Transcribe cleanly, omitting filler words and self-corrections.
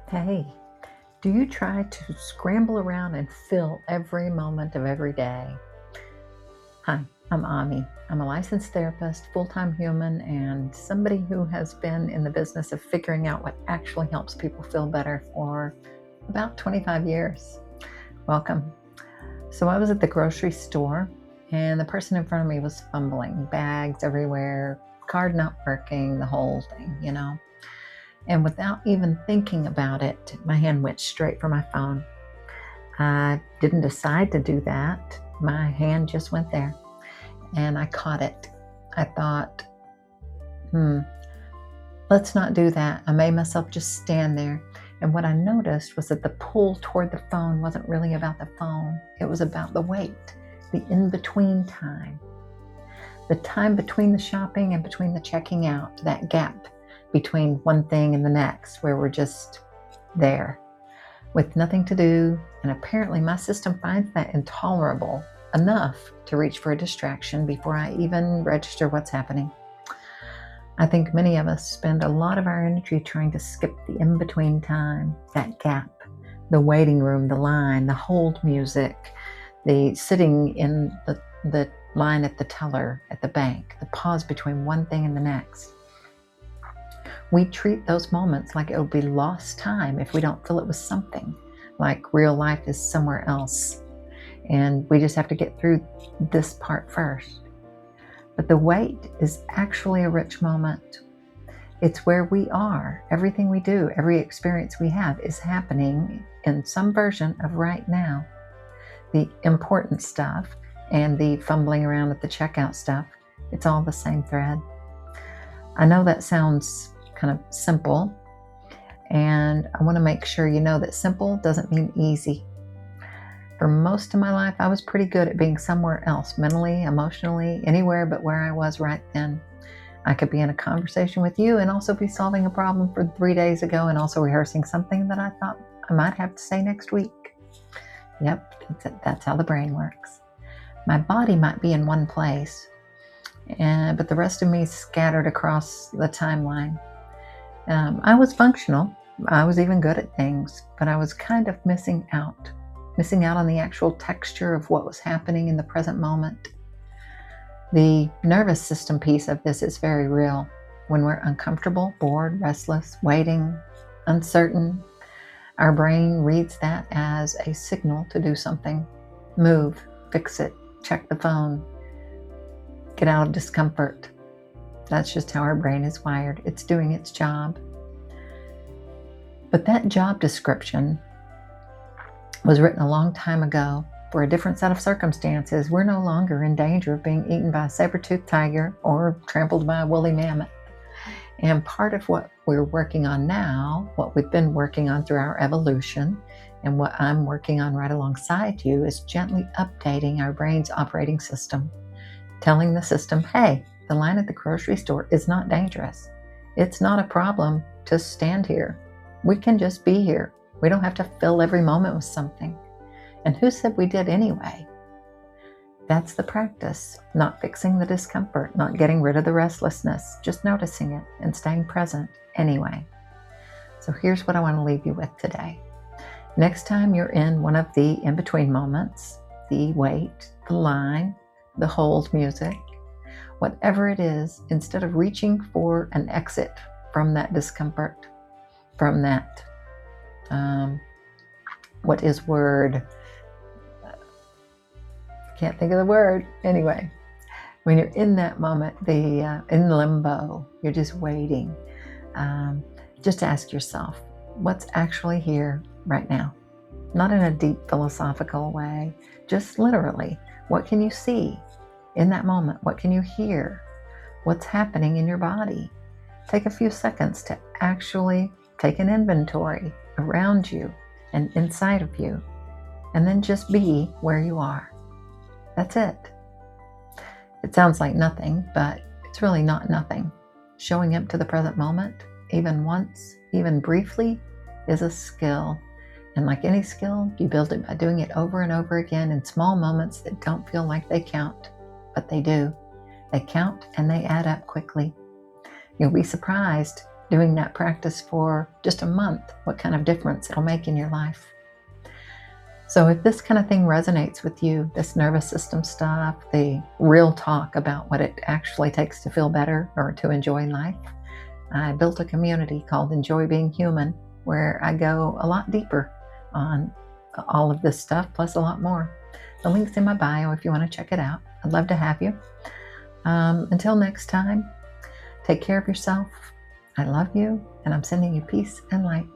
Hey, do you try to scramble around and fill every moment of every day? Hi, I'm Ahmy. I'm a licensed therapist, full-time human, and somebody who has been in the business of figuring out what actually helps people feel better for about 25 years. Welcome. So I was at the grocery store, and the person in front of me was fumbling, bags everywhere, card not working, the whole thing. And without even thinking about it, my hand went straight for my phone. I didn't decide to do that. My hand just went there and I caught it. I thought, let's not do that. I made myself just stand there. And what I noticed was that the pull toward the phone wasn't really about the phone. It was about the wait, the in-between time, the time between the shopping and between the checking out, that gap between one thing and the next, where we're just there with nothing to do. And apparently my system finds that intolerable enough to reach for a distraction before I even register what's happening. I think many of us spend a lot of our energy trying to skip the in-between time, that gap, the waiting room, the line, the hold music, the sitting in the line at the teller at the bank, the pause between one thing and the next. We treat those moments like it will be lost time if we don't fill it with something, like real life is somewhere else. And we just have to get through this part first. But the wait is actually a rich moment. It's where we are. Everything we do, every experience we have is happening in some version of right now. The important stuff and the fumbling around at the checkout stuff, it's all the same thread. I know that sounds kind of simple, and I want to make sure you know that simple doesn't mean easy. For most of my life, I was pretty good at being somewhere else, mentally, emotionally, anywhere but where I was right then. I could be in a conversation with you and also be solving a problem for 3 days ago and also rehearsing something that I thought I might have to say next week. Yep, that's how the brain works. My body might be in one place, but the rest of me is scattered across the timeline. I was functional. I was even good at things, but I was kind of missing out on the actual texture of what was happening in the present moment. The nervous system piece of this is very real. When we're uncomfortable, bored, restless, waiting, uncertain, our brain reads that as a signal to do something. Move, fix it, check the phone, get out of discomfort. That's just how our brain is wired. It's doing its job. But that job description was written a long time ago for a different set of circumstances. We're no longer in danger of being eaten by a saber-toothed tiger or trampled by a woolly mammoth. And part of what we're working on now, what we've been working on through our evolution, and what I'm working on right alongside you, is gently updating our brain's operating system, telling the system, hey, the line at the grocery store is not dangerous. It's not a problem to stand here. We can just be here. We don't have to fill every moment with something. And who said we did anyway? That's the practice, not fixing the discomfort, not getting rid of the restlessness, just noticing it and staying present anyway. So here's what I want to leave you with today. Next time you're in one of the in-between moments, the wait, the line, the hold music, whatever it is, instead of reaching for an exit from that discomfort, from that, what is word? Can't think of the word. Anyway, when you're in that moment, in limbo, you're just waiting. Just ask yourself, what's actually here right now? Not in a deep philosophical way, just literally, what can you see in that moment? What can you hear? What's happening in your body? Take a few seconds to actually take an inventory around you and inside of you, and then just be where you are. That's it. It sounds like nothing, but it's really not nothing. Showing up to the present moment, even once, even briefly, is a skill. And like any skill, you build it by doing it over and over again in small moments that don't feel like they count, but they do. They count and they add up quickly. You'll be surprised doing that practice for just a month, what kind of difference it'll make in your life. So if this kind of thing resonates with you, this nervous system stuff, the real talk about what it actually takes to feel better or to enjoy life, I built a community called Enjoy Being Human, where I go a lot deeper on all of this stuff, plus a lot more. The link's in my bio if you want to check it out. I'd love to have you. Until next time, take care of yourself. I love you, and I'm sending you peace and light.